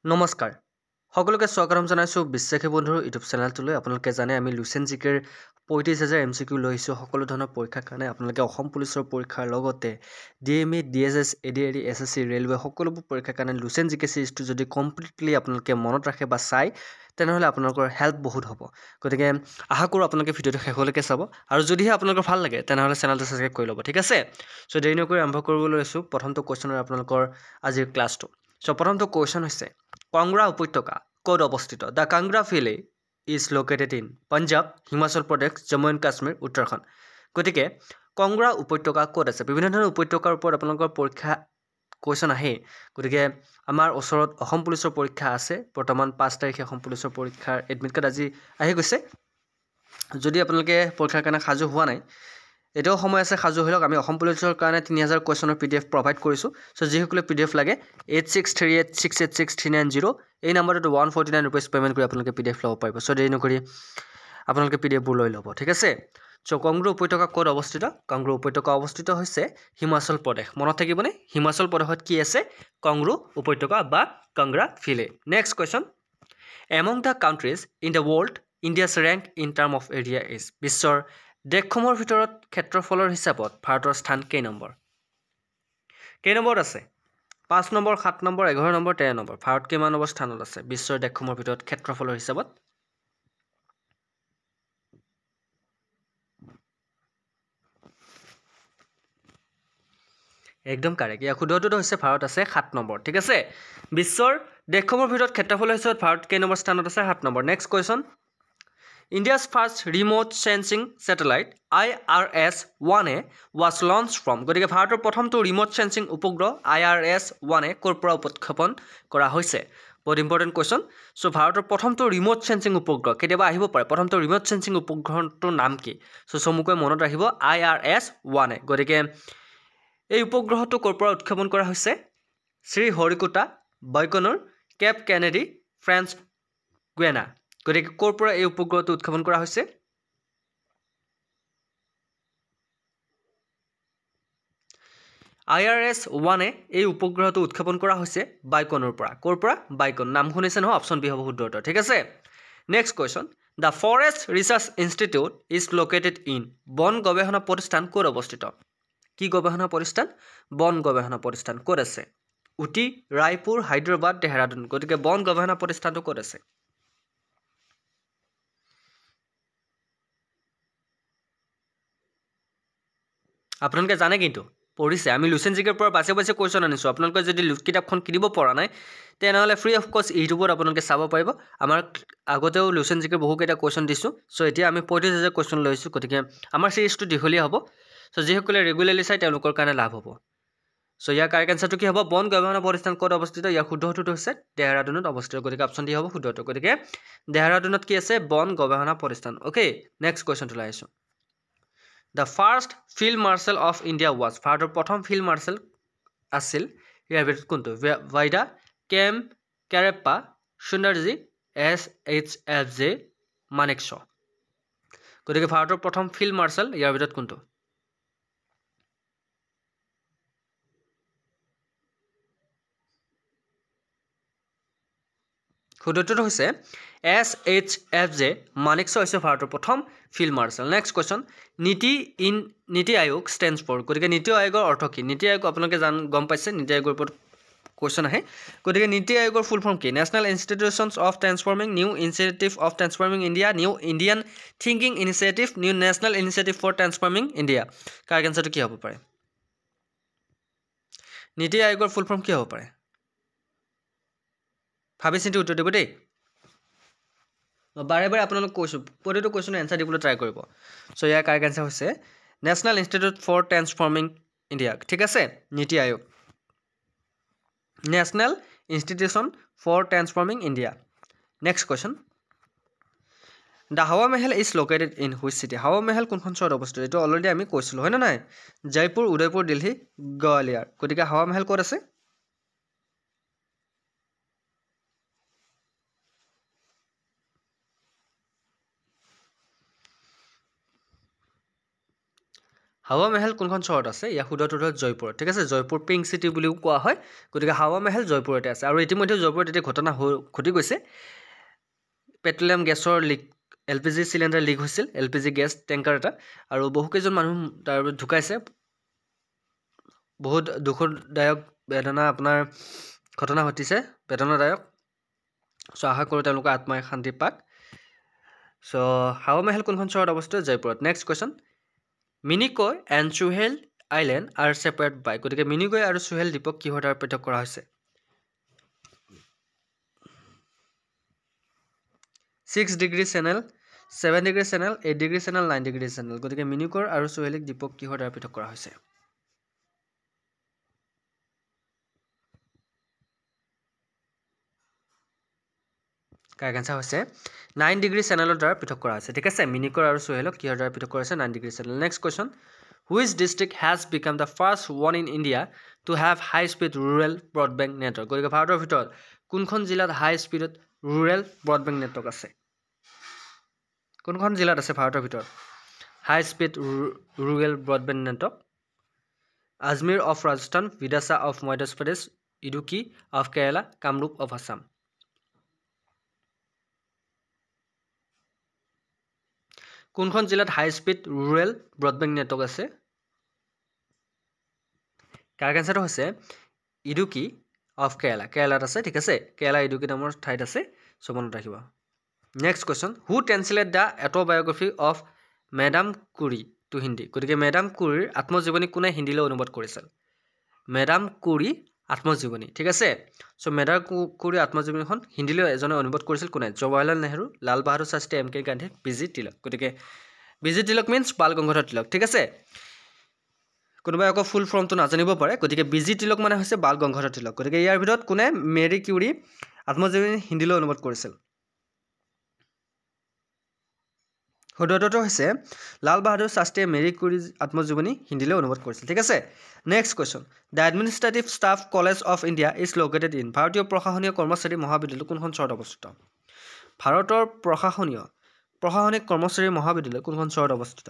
নমস্কাৰ সকলোকে স্বাগতম জনাইছোঁ বিশ্বাসী বন্ধুৰ ইউটিউব চেনেলটোলৈ আপোনালোকে জানে আমি লুচেন জিকেৰ ৩৫,০০০ MCQ লৈ আহিছোঁ সকলো ধৰণৰ পৰীক্ষাৰ কাৰণে আপোনালোকে অসম পুলিচৰ পৰীক্ষাৰ লগতে DME DSS ADAD SSC railway সকলোবোৰ পৰীক্ষাৰ কাৰণে লুচেন জিকে চিৰিজটো যদি কমপ্লিটলি আপোনালোকে মনত ৰাখে বা চাই তেনেহ'লে আপোনালোকৰ হেল্প বহুত হ'ব গতিকে আশা কৰোঁ আপোনালোকে ভিডিঅ'টো শেষলৈকে চাব আৰু যদিহে আপোনালোকৰ ভাল লাগে তেনেহ'লে চেনেলটো ছাবস্ক্ৰাইব কৰি ল'ব ঠিক আছে চ' দেৰি নকৰি আৰম্ভ কৰিবলৈ লৈছোঁ প্ৰথমটো কুৱেশ্যনৰ আপোনালোকৰ আজিৰ ক্লাছটো চ' প্ৰথমটো কুৱেশ্যন হৈছে কাংগ্ৰা উপত্যকা ক'ত অৱস্থিত the Kangra valley is located in Punjab Himachal Pradesh Jammu and Kashmir Uttarakhand গতিকে কাংগ্ৰা উপত্যকা ক'ত আছে বিভিন্ন ধৰণৰ উপত্যকাৰ ওপৰত আপোনালোকৰ পৰীক্ষা কুৱেশ্যন আহে গতিকে আমাৰ ওচৰত অসম পুলিচৰ পৰীক্ষা আছে বৰ্তমান 5 তাৰিখে অসম পুলিচৰ পৰীক্ষাৰ এডমিট কাৰ্ড আজি আহি গৈছে যদি আপোনালোকে পৰীক্ষাৰ কাৰণে সাজু হোৱা নাই এটাও সময় আছে সাজু হৈ লওক আমি অসম পুলিচৰ কাৰণে 3000 কুৱেশ্যনৰ PDF প্ৰভাইড কৰিছোঁ চ' যিসকলে PDF লাগে 8638686390 এই নম্বৰটো 149 ৰুপিজ পে'মেণ্ট কৰি আপোনালোকে PDF ল'ব পাৰিব চ' দেৰি নকৰি আপোনালোকে PDFবোৰ লৈ ল'ব ঠিক আছে চ' কাংগ্ৰা উপত্যকা ক'ত অৱস্থিত কাংগ্ৰা উপত্যকা অৱস্থিত হৈছে হিমাচল প্ৰদেশ মনত থাকিবনে হিমাচল প্ৰদেশত কি আছে কাংগ্ৰা উপত্যকা বা Kangra valley next question among the countries in the world India's rank in term of area is বিশ্বৰ দেশসমূহৰ ভিতৰত ক্ষেত্ৰফলৰ হিচাপত ভাৰতৰ স্থান কেই নম্বৰ আছে 5 number 7 number 11 number 13 number Bharat কিমান নম্বৰ স্থানত আছে বিশ্বৰ দেশসমূহৰ ভিতৰত ক্ষেত্ৰফলৰ হিচাপত একদম কাৰেক্ট ইয়াৰ শুদ্ধটো হৈছে ভাৰত আছে 7 নম্বৰ ঠিক আছে বিশ্বৰ দেশসমূহৰ ভিতৰত ক্ষেত্ৰফলৰ হিচাপত ভাৰত কেই নম্বৰ স্থানত আছে 7 number next question India's first remote sensing satellite IRS-1A was launched from গতিকে ভাৰতৰ প্ৰথমটো ৰিমোট সেন্সিং উপগ্ৰহ IRS-1A ক'ৰ পৰা উৎক্ষেপণ কৰা হৈছে বহুত ইম্পৰ্টেণ্ট কুৱেশ্যন চ' ভাৰতৰ প্ৰথমটো ৰিমোট সেন্সিং উপগ্ৰহ কেতিয়াবা আহিব পাৰে প্ৰথমটো ৰিমোট সেন্সিং উপগ্ৰহটোৰ নাম কি চ' চমুকৈ মনত ৰাখিব IRS-1A গতিকে এই উপগ্ৰহটো ক'ৰ পৰা উৎক্ষেপণ কৰা হৈছে Sriharikota Baikonur Cape Kennedy French Guiana গতিকে ক'ৰ পৰা এই উপগ্ৰহটো উৎক্ষেপণ কৰা হৈছে IRS-1A এই উপগ্ৰহটো উৎক্ষেপণ কৰা হৈছে বাইকনৰ পৰা ক'ৰ পৰা বাইকন নাম শুনিছে নহয় অপশ্যন বি হ'ব শুদ্ধ উত্তৰ ঠিক আছে next question the forest research institute is located in বন গৱেষণা প্ৰতিষ্ঠান ক'ত অৱস্থিত কি গৱেষণা প্ৰতিষ্ঠান বন গৱেষণা প্ৰতিষ্ঠান ক'ত আছে উটি ৰায়পুৰ হায়দৰাবাদ দেহৰাদুন গতিকে বন গৱেষণা প্ৰতিষ্ঠানটো ক'ত আছে আপোনালোকে জানে কিন্তু পঢ়িছে আমি লুচেন জিকেৰ পৰা বাছে কুৱেশ্যন আনিছোঁ আপোনালোকে যদি কিতাপখন কিনিব পৰা নাই তেনেহ'লে ফ্ৰী অফ কষ্ট ইউটিউবত আপোনালোকে চাব পাৰিব আমাৰ আগতেও লুচেন জিকেৰ বহুকেইটা কুৱেশ্যন দিছোঁ চ' এতিয়া আমি 35,000 কুৱেশ্যন লৈ আহিছোঁ গতিকে আমাৰ চিৰিজটো দীঘলীয়া হ'ব চ' যিসকলে ৰেগুলাৰলি চাই তেওঁলোকৰ কাৰণে লাভ হ'ব চ' ইয়াৰ কাৰেক্ট এনচাৰটো কি হ'ব বন গৱেষণা প্ৰতিষ্ঠান ক'ত অৱস্থিত ইয়াৰ শুদ্ধ উত্তৰটো হৈছে দেহৰাদুনত অৱস্থিত গতিকে অপশ্যন ডি হ'ব শুদ্ধ উত্তৰ গতিকে দেহৰাদুনত কি আছে বন গৱেষণা প্ৰতিষ্ঠান অ'কে নেক্সট কুৱেশ্যনটো লৈ আহিছোঁ The first field marshal of India was ভাৰতৰ প্ৰথম ফিল্ড মাৰ্শ্বেল আছিল ইয়াৰ ভিতৰত কোনটো ভাইডা কেম কেৰেপ্পা সুন্দৰজী SHFJ মানেকশ্ব গতিকে ভাৰতৰ প্ৰথম ফিল্ড মাৰ্শ্বেল ইয়াৰ ভিতৰত কোনটো শুদ্ধটো হৈছে SHFJ মানেকশ্ব হৈছে ভাৰতৰ প্ৰথম ফিল্ড মাৰ্শ্বেল নেক্সট কুৱেশ্যন নীতি আয়োগ ষ্টেণ্ডছ ফৰ গতিকে নীতি আয়োগৰ অৰ্থ কি নীতি আয়োগ আপোনালোকে গম পাইছে নীতি আয়োগৰ ওপৰত কুৱেশ্যন আহে গতিকে নীতি আয়োগৰ ফুল ফৰ্ম কি national institutions of transforming new initiative of transforming India new Indian thinking initiative new national initiative for transforming India correct এনচাৰটো কি হ'ব পাৰে নীতি আয়োগৰ ফুল ফৰ্ম কি হ'ব পাৰে ভাবি চিন্তি উত্তৰ দিব দেই বাৰে বাৰে আপোনালোক কৈছোঁ প্ৰতিটো কুৱেশ্যনৰ এনচাৰ দিবলৈ ট্ৰাই কৰিব চ' ইয়াৰ কাৰেক্ট এনচাৰ হৈছে national institute for transforming India ঠিক আছে NITI Aayog national institution for transforming India next question the Hawa Mahal is located in which city Hawa Mahal কোনখন চহৰত অৱস্থিত এইটো অলৰেডি আমি কৈছিলোঁ হয় নে নাই জয়পুৰ উদয়পুৰ দিল্লী গোৱালিয়াৰ গতিকে হাৱা মেহেল ক'ত আছে হাৱা মহল কোনখন চহৰত আছে ইয়া শুদ্ধটো হ'ল জয়পুৰত ঠিক আছে জয়পুৰ পিংক চিটি বুলিও কোৱা হয় গতিকে হাৱা মহল জয়পুৰতে আছে আৰু ইতিমধ্যে জয়পুৰত এতিয়া ঘটনা ঘটি গৈছে পেট্ৰলিয়াম গেছৰ লিক LPG চিলিণ্ডাৰ লিক হৈছিল LPG গেছ টেংকাৰ এটা আৰু বহুকেইজন মানুহ তাৰ ঢুকাইছে বহুত দুখদায়ক বেদনা আপোনাৰ ঘটনা ঘটিছে বেদনাদায়ক সো আশা কৰোঁ তেওঁলোকৰ আত্মাই শান্তি পাক সো হাৱা মহল কোনখন চহৰত অৱস্থিত জয়পুৰত next question Minicoy and Suheli island are separate by গতিকে মিনিকয় আৰু সুহেল দ্বীপক কিহৰ দ্বাৰা পৃথক কৰা হৈছে 6 degree channel 7 degree channel 8 degree channel 9 degree channel গতিকে মিনিকয় আৰু সুহেলিক দ্বীপক কিহৰ দ্বাৰা পৃথক কৰা হৈছে কাৰেক্ট আনসাৰ হৈছে 9 ডিগ্ৰী চেনেলৰ দ্বাৰা পৃথক কৰা হৈছে ঠিক আছে মিনিকয় আৰু সুহেলক কিহৰ দ্বাৰা পৃথক কৰা হৈছে 9 degree channel next question Which district has become the first one in India to have high-speed rural broadband network? গতিকে ভাৰতৰ ভিতৰত কোনখন জিলাত হাই স্পীডত rural broadband network আছে কোনখন জিলাত আছে ভাৰতৰ ভিতৰত হাই speed rural broadband network Ajmer of Rajasthan Vidisha of Madhya Pradesh Idukki of Kerala Kamrup of Assam কোনখন জিলাত হাই স্পীড rural broadband network আছে কাৰেক্ট আনসাৰটো হৈছে ইডুকি অফ কেৰালা কেৰালাত আছে ঠিক আছে কেৰালা ইডুকি নামৰ ঠাইত আছে সো মনত ৰাখিব next question who translate the autobiography of madam Curie to Hindi গতিকে মেডাম কুৰিৰ আত্মজীৱনী কোনে হিন্দীলৈ অনুবাদ কৰিছিল মেডাম কুৰি আত্মজীৱনী ঠিক আছে সো মেডাম কুৰি আত্মজীৱনীখন হিন্দীলৈ এজনে অনুবাদ কৰিছিল কোনে জৱাহৰলাল নেহৰু লাল বাহাদুৰ শাস্ত্ৰী MK গান্ধী বিজি তিলক গতিকে বিজি তিলক মিন্স বাল গংগাধৰ তিলক ঠিক আছে কোনোবাই আকৌ ফুল ফৰ্মটো নাজানিব পাৰে গতিকে বিজি তিলক মানে হৈছে বাল গংগাধৰ তিলক গতিকে ইয়াৰ ভিতৰত কোনে মেৰী কিউৰি আত্মজীৱনী হিন্দীলৈ অনুবাদ কৰিছিল শুদ্ধটো হৈছে লাল বাহাদুৰ শাস্ত্ৰীয়ে মেৰী কিউৰি আত্মজীৱনী হিন্দীলৈ অনুবাদ কৰিছিল ঠিক আছে next question the administrative staff college of India is located in ভাৰতীয় প্ৰশাসনীয় কৰ্মচাৰী মহাবিদ্যালয় কোনখন চহৰত অৱস্থিত ভাৰতৰ প্ৰশাসনিক কৰ্মচাৰী মহাবিদ্যালয় কোনখন চহৰত অৱস্থিত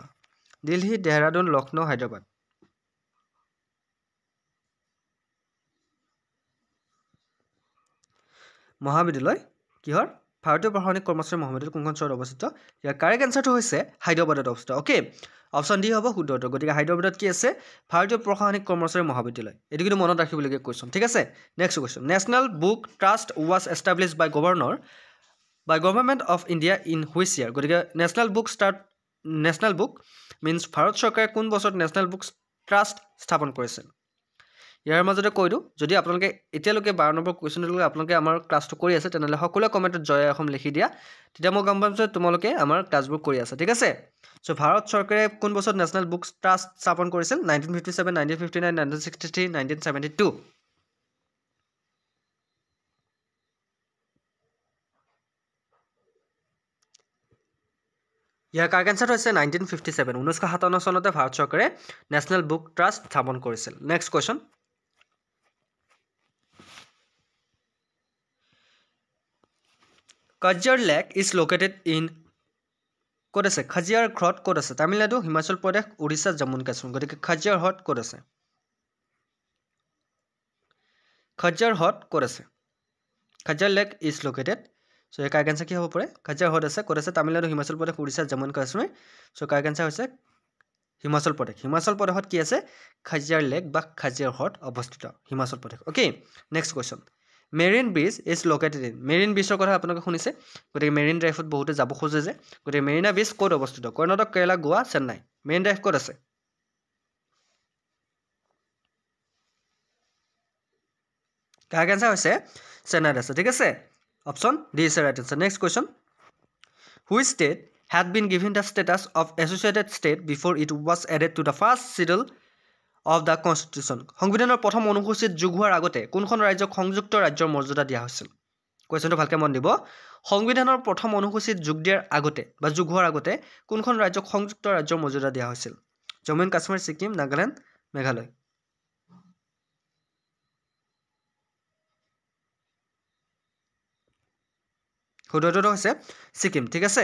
দিল্লী দেহৰাদুন লক্ষ্ণৌ হায়দৰাবাদ মহাবিদ্যালয় কিহৰ ভাৰতীয় প্ৰশাসনিক কৰ্মচাৰী মহাবিদ্যালয় কোনখন চহৰত অৱস্থিত ইয়াৰ কাৰেক্ট আনসাৰটো হৈছে হায়দৰাবাদত অৱস্থিত ওকে অপচন ডি হ'ব শুদ্ধটো গতিকে হায়দৰাবাদত কি আছে ভাৰতীয় প্ৰশাসনিক কৰ্মচাৰী মহাবিদ্যালয় এটো কিন্তু মনত ৰাখিবলগীয়া কোৱেশ্চন ঠিক আছে next question national book trust was established by government of India in which year গতিকে নেশ্যনেল বুক মিন্স ভাৰত চৰকাৰে কোন বছৰত নেশ্যনেল বুক ট্ৰাষ্ট স্থাপন কৰিছিল ইয়াৰ মাজতে কৈ দিওঁ যদি আপোনালোকে এতিয়ালৈকে 12 নম্বৰ কুৱেশ্যনলৈকে আপোনালোকে আমাৰ ক্লাছটো কৰি আছে তেনেহ'লে সকলোৱে কমেণ্টত জয় অসম লিখি দিয়া তেতিয়া মই গম পাম যে তোমালোকে আমাৰ ক্লাছবোৰ কৰি আছে ঠিক আছে সো ভাৰত চৰকাৰে কোন বছৰত নেশ্যনেল বুক ট্ৰাষ্ট স্থাপন কৰিছিল 1957 1959 1963 1972 ইয়াৰ কাৰেক্ট আনসাৰটো হৈছে 1957 1957 চনতে ভাৰত চৰকাৰে নেশ্যনেল বুক ট্ৰাষ্ট স্থাপন কৰিছিল next question Kajjar Lake is located in ক'ত আছে খাজিয়াৰ হ্ৰদ ক'ত আছে তামিলনাডু হিমাচল প্ৰদেশ উৰিষ্যা জম্মু কাশ্মীৰ গতিকে খাজিয়াৰ হ্ৰদ ক'ত আছে খাজিয়াৰ হ্ৰদ ক'ত আছে Khajjiar lake is located so এই কাৰেক্ট আনসাৰ কি হ'ব পাৰে খাজিয়াৰ হ্ৰদ আছে ক'ত আছে Tamil Nadu Himachal Pradesh Orissa Jammu Kashmir so correct answer হৈছে হিমাচল প্ৰদেশত কি আছে খাজিয়াৰ লেক বা খাজিয়াৰ হ্ৰদ অৱস্থিত Himachal Pradesh okay next question marine bridge is located in marine ব্ৰিজৰ কথা আপোনালোকে শুনিছে গতিকে মেৰিন ড্ৰাইভত বহুতে যাব খোজে যে গতিকে মেৰিনা ব্ৰিজ ক'ত অৱস্থিত কৰ্ণাটক কেৰালা গোৱা চেন্নাই মেৰিন ড্ৰাইভ ক'ত আছে কাৰেক্ট আনসাৰ হৈছে চেন্নাইত আছে ঠিক আছে option D is right answer next question which state had been given the status of associated state before it was added to the first schedule of the constitution সংবিধানৰ প্ৰথম অনুসূচীত যোগ হোৱাৰ আগতে কোনখন ৰাজ্যক সংযুক্ত ৰাজ্যৰ মৰ্যাদা দিয়া হৈছিল কোৱেশ্চনটো ভালকৈ মন দিব সংবিধানৰ প্ৰথম অনুসূচীত যোগ দিয়াৰ আগতে বা যোগ হোৱাৰ আগতে কোনখন ৰাজ্যক সংযুক্ত ৰাজ্যৰ মৰ্যাদা দিয়া হৈছিল জম্মু এণ্ড কাশ্মীৰ ছিকিম নাগালেণ্ড মেঘালয় শুদ্ধটো হৈছে ছিকিম ঠিক আছে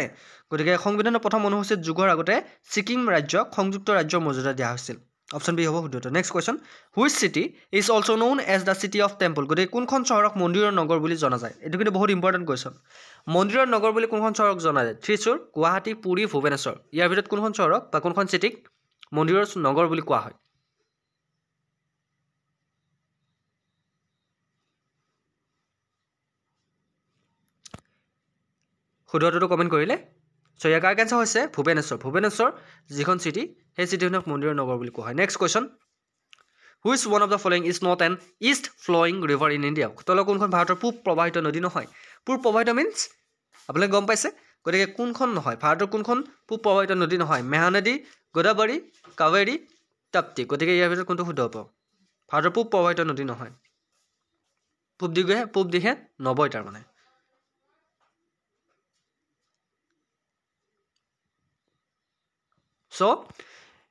গতিকে সংবিধানৰ প্ৰথম অনুসূচীত যোগৰ আগতে ছিকিম ৰাজ্যক সংযুক্ত ৰাজ্যৰ মৰ্যাদা দিয়া হৈছিল অপশ্যন বি হ'ব শুদ্ধটো next question which city is also' known as the city of temple গতিকে কোনখন চহৰক মন্দিৰৰ নগৰ বুলি জনা যায় এইটো কিন্তু বহুত ইম্পৰ্টেণ্ট কুৱেশ্যন মন্দিৰৰ নগৰ বুলি কোনখন চহৰক জনা যায় ত্ৰিশূৰ গুৱাহাটী পুৰী ভুৱনেশ্বৰ ইয়াৰ ভিতৰত কোনখন চহৰক বা কোনখন চিটিক মন্দিৰৰ নগৰ বুলি কোৱা হয় শুদ্ধটো কমেণ্ট কৰিলে চ' ইয়াৰ কাৰেক্ট এনচাৰ হৈছে ভুৱনেশ্বৰ যিখন চিটি সেই চিটিখনক মন্দিৰৰ নগৰ বুলি কোৱা হয় next question which one of the following is not an east flowing river in India তলৰ কোনখন ভাৰতৰ পূব প্ৰবাহিত নদী নহয় পূব প্ৰবাহিত মিনছ আপোনালোকে গম পাইছে গতিকে কোনখন নহয় ভাৰতৰ কোনখন পূব প্ৰবাহিত নদী নহয় মহানদী গোদাবৰী কাৱেৰী তাপ্তি গতিকে ইয়াৰ ভিতৰত কোনটো শুদ্ধ হ'ব ভাৰতৰ পূব প্ৰবাহিত নদী নহয় পূব দিশে নবৈ তাৰমানে চ'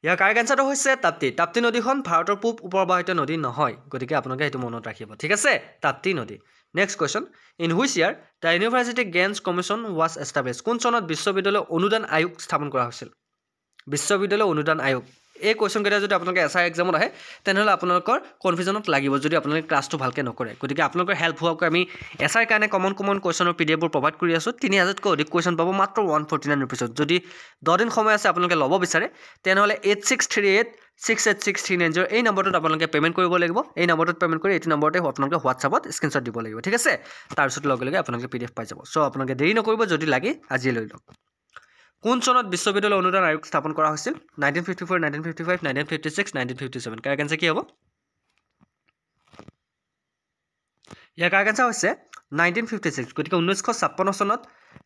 ইয়াৰ কাৰেক্ট এনচাৰটো হৈছে তাপ্তি নদীখন ভাৰতৰ পূব প্ৰবাহিত নদী নহয় গতিকে আপোনালোকে সেইটো মনত ৰাখিব ঠিক আছে তাপ্তি নদী next question in which year the university grants commission was establish কোন চনত বিশ্ববিদ্যালয় অনুদান আয়োগ স্থাপন কৰা হৈছিল বিশ্ববিদ্যালয় অনুদান আয়োগ এই কুৱেশ্যনকেইটা যদি আপোনালোকে এছআই এক্সামত আহে তেনেহ'লে আপোনালোকৰ কনফিউজনত লাগিব যদি আপোনালোকে ক্লাছটো ভালকৈ নকৰে গতিকে আপোনালোকৰ হেল্প হোৱাকৈ আমি এছআইৰ কাৰণে কমন কুৱেশ্যনৰ পিডিএফবোৰ প্ৰভাইড কৰি আছোঁ 3000তকৈ অধিক কুৱেশ্যন পাব মাত্ৰ 149 ৰুপিছত যদি 10 দিন সময় আছে আপোনালোকে ল'ব বিচাৰে তেনেহ'লে 8638686390 এই নম্বৰটোত আপোনালোকে পে'মেণ্ট কৰিব লাগিব এই নম্বৰটোত পে'মেণ্ট কৰি এইটো নম্বৰতে আপোনালোকে হোৱাটছআপত স্ক্ৰীনশ্বট দিব লাগিব ঠিক আছে তাৰপিছত লগে লগে আপোনালোকে পিডিএফ পাই যাব চ' আপোনালোকে দেৰি নকৰিব যদি লাগে আজিয়ে লৈ লওক কোন চনত বিশ্ববিদ্যালয় অনুদান আয়োগ স্থাপন কৰা হৈছিল 1954 1955 1956 1957 কাৰেক্ট এনচাৰ কি হ'ব ইয়াৰ কাৰেক্ট এনচাৰ হৈছে 1956 গতিকে 1956 চনত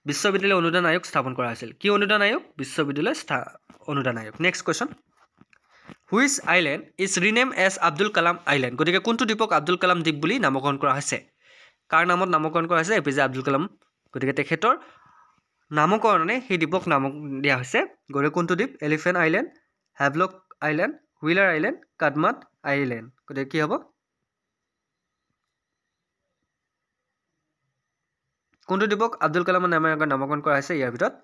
বিশ্ববিদ্যালয় অনুদান আয়োগ স্থাপন কৰা হৈছিল কি অনুদান আয়োগ বিশ্ববিদ্যালয় অনুদান আয়োগ next question which island is rename as Abdul Kalam island গতিকে কোনটো দ্বীপক আব্দুল কালাম দ্বীপ বুলি নামকৰণ কৰা হৈছে কাৰ নামত নামকৰণ কৰা হৈছে এপিজে আব্দুল কালাম গতিকে তেখেতৰ নামকৰণে সেই দ্বীপক নাম দিয়া হৈছে গতিকে কোনটো দ্বীপ elephant island Havelock island Wheeler island Kadmat island গতিকে কি হ'ব কোনটো দ্বীপক আব্দুল কালামৰ নামেৰে নামকৰণ কৰা হৈছে ইয়াৰ ভিতৰত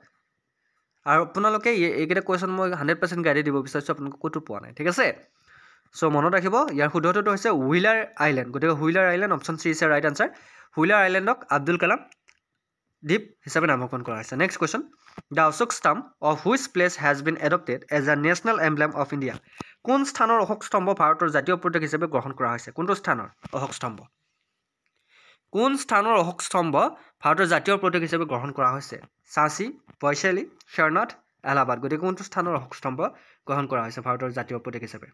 আৰু আপোনালোকে এইকেইটা কুৱেশ্যন মই 100% গাইড দিব বিচাৰিছোঁ আপোনালোকে ক'তো পোৱা নাই ঠিক আছে চ' মনত ৰাখিব ইয়াৰ শুদ্ধটো হৈছে হুইলাৰ আইলেণ্ড গতিকে Wheeler island option C is a right answer Wheeler আইলেণ্ডক আব্দুল কালাম দ্বীপ হিচাপে নামকৰণ কৰা হৈছে next question the Ashoka stambh of which place has been adopted as a national emblem of India কোন স্থানৰ অশোক স্তম্ভ ভাৰতৰ জাতীয় প্ৰতীক হিচাপে গ্ৰহণ কৰা হৈছে কোনটো স্থানৰ অশোক স্তম্ভ কোন স্থানৰ অশোক স্তম্ভ ভাৰতৰ জাতীয় প্ৰতীক হিচাপে গ্ৰহণ কৰা হৈছে ঝাঁচি বৈশালী সাৰনাথ এলাহাবাদ গতিকে কোনটো স্থানৰ অশোক স্তম্ভ গ্ৰহণ কৰা হৈছে ভাৰতৰ জাতীয় প্ৰতীক হিচাপে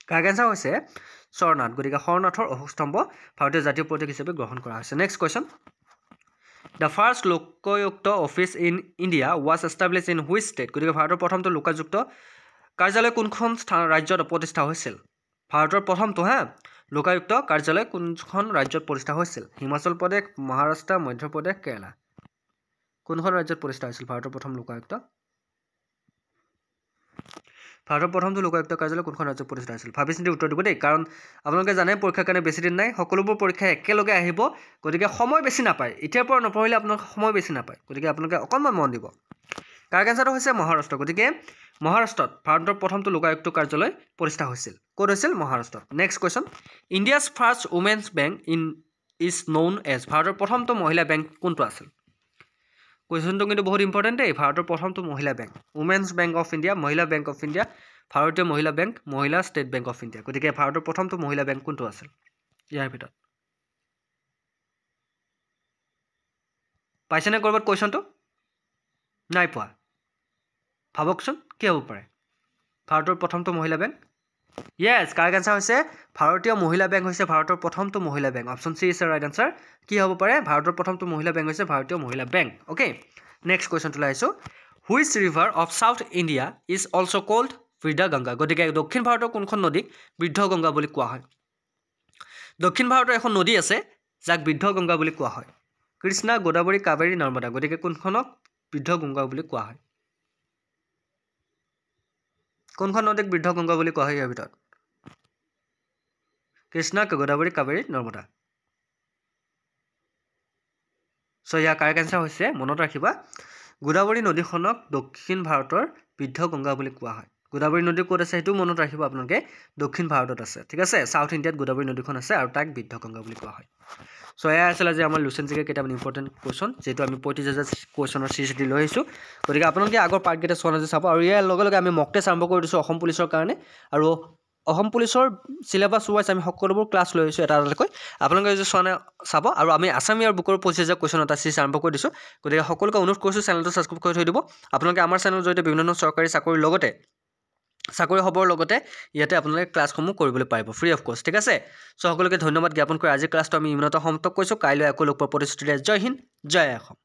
কাৰেক্ট এনচাৰ হৈছে সাৰনাথ গতিকে সাৰনাথৰ অশোক স্তম্ভ ভাৰতীয় জাতীয় প্ৰতীক হিচাপে গ্ৰহণ কৰা হৈছে next question the first Lokayukta office in India was establish in which state গতিকে ভাৰতৰ প্ৰথমটো লোকাযুক্ত কাৰ্যালয় কোনখন ৰাজ্যত প্ৰতিষ্ঠা হৈছিল ভাৰতৰ প্ৰথমটো লোকায়ুক্ত কাৰ্যালয় কোনখন ৰাজ্যত প্ৰতিষ্ঠা হৈছিল হিমাচল প্ৰদেশ মহাৰাষ্ট্ৰ মধ্যপ্ৰদেশ কেৰালা কোনখন ৰাজ্যত প্ৰতিষ্ঠা হৈছিল ভাৰতৰ প্ৰথম লোকায়ুক্ত ভাৰতৰ প্ৰথমটো লোকায়ুক্ত কাৰ্যালয় কোনখন ৰাজ্যত প্ৰতিষ্ঠা হৈছিল ভাবি চিন্তি উত্তৰ দিব দেই কাৰণ আপোনালোকে জানে পৰীক্ষাৰ কাৰণে বেছি দিন নাই সকলোবোৰ পৰীক্ষা একেলগে আহিব গতিকে সময় বেছি নাপায় এতিয়াৰ পৰা নপঢ়িলে আপোনালোকে সময় বেছি নাপায় গতিকে আপোনালোকে অকণমান মন দিব কাৰেক্ট এনচাৰটো হৈছে মহাৰাষ্ট্ৰ গতিকে মহাৰাষ্ট্ৰত ভাৰতৰ প্ৰথমটো লোকায়ুক্ত কাৰ্যালয় প্ৰতিষ্ঠা হৈছিল ক'ত হৈছিল মহাৰাষ্ট্ৰত next question India's first women's bank is known as ভাৰতৰ প্ৰথমটো মহিলা বেংক কোনটো আছিল কুৱেশ্যনটো কিন্তু বহুত ইম্পৰ্টেণ্ট দেই ভাৰতৰ প্ৰথমটো মহিলা bank women's bank of India মহিলা বেংক অফ ইণ্ডিয়া ভাৰতীয় মহিলা বেংক মহিলা ষ্টেট বেংক অফ ইণ্ডিয়া গতিকে ভাৰতৰ প্ৰথমটো মহিলা বেংক কোনটো আছিল ইয়াৰ ভিতৰত পাইছেনে ক'ৰবাত কুৱেশ্যনটো নাই পোৱা ভাবকচোন কি হ'ব পাৰে ভাৰতৰ প্ৰথমটো মহিলা বেংক য়েছ কাৰেক্ট এনচাৰ হৈছে ভাৰতীয় মহিলা বেংক হৈছে ভাৰতৰ প্ৰথমটো মহিলা bank option C is right answer কি হ'ব পাৰে ভাৰতৰ প্ৰথমটো মহিলা বেংক হৈছে ভাৰতীয় মহিলা বেংক অ'কে নেক্সট কুৱেশ্যনটো লৈ আহিছোঁ which river of south India is also' called Vriddha Ganga গতিকে দক্ষিণ ভাৰতৰ কোনখন নদীক বৃদ্ধ গংগা বুলি কোৱা হয় দক্ষিণ ভাৰতৰ এখন নদী আছে যাক বৃদ্ধ গংগা বুলি কোৱা হয় কৃষ্ণা গোদাবৰী কাবেৰী নৰ্মদা গতিকে কোনখনক বৃদ্ধ গংগা বুলি কোৱা হয় কোনখন নদীক বৃদ্ধ গংগা বুলি কোৱা হয় ইয়াৰ ভিতৰত কৃষ্ণা গোদাবৰী কাবেৰী নৰ্মদা সো ইয়াৰ কাৰেক্ট এনসাৰ হৈছে মনত ৰাখিবা গোদাবৰী নদীখনক দক্ষিণ ভাৰতৰ বৃদ্ধ গংগা বুলি কোৱা হয় গোদাবৰী নদী ক'ত আছে সেইটো মনত ৰাখিব আপোনালোকে দক্ষিণ ভাৰতত আছে ঠিক আছে সাউথ ইণ্ডিয়াত গোদাবৰী নদীখন আছে আৰু তাক বৃদ্ধ গংগা বুলি কোৱা হয় সো এয়া আছিল যে আমাৰ লুচেন জিকে কেইটামান ইম্পৰ্টেণ্ট কুৱেশ্যন যেটো আমি 35,000 কুৱেশ্যনৰ সিৰিজটি লৈ আহিছোঁ গতিকে আপোনালোকে আগৰ পাৰ্ট কেইটা চোৱা নাযায় চাব আৰু ইয়াৰ লগে লগে আমি মক টেষ্ট আৰম্ভ কৰি দিছোঁ অসম পুলিচৰ কাৰণে আৰু অসম পুলিচৰ সিলেবাস ৱাইজ আমি সকলোবোৰ ক্লাছ লৈ আহিছোঁ এটা এটাকৈ আপোনালোকে যদি চোৱা নাই চাব আৰু আমি আসাম ইয়াৰ বুকৰ 25,000 কুৱেশ্যন এটা সিৰিজ আৰম্ভ কৰি দিছোঁ গতিকে সকলোকে অনুৰোধ কৰিছোঁ চেনেলটো ছাবস্ক্ৰাইব কৰি থৈ দিব আপোনালোকে আমাৰ চেনেলৰ জৰিয়তে বিভিন্ন চৰকাৰী চাকৰিৰ লগতে চাকৰি হ'বৰ লগতে ইয়াতে আপোনালোকে ক্লাছসমূহ কৰিবলৈ পাৰিব ফ্ৰী অফ কষ্ট ঠিক আছে সো সকলোকে ধন্যবাদ জ্ঞাপন কৰি আজি ক্লাছটো আমি ইমানতে সমাপ্ত কৰিছোঁ কাইলৈ আকৌ লগ পোৱাৰ প্ৰতিশ্ৰুতিৰে জয় হিন্দ জয় অসম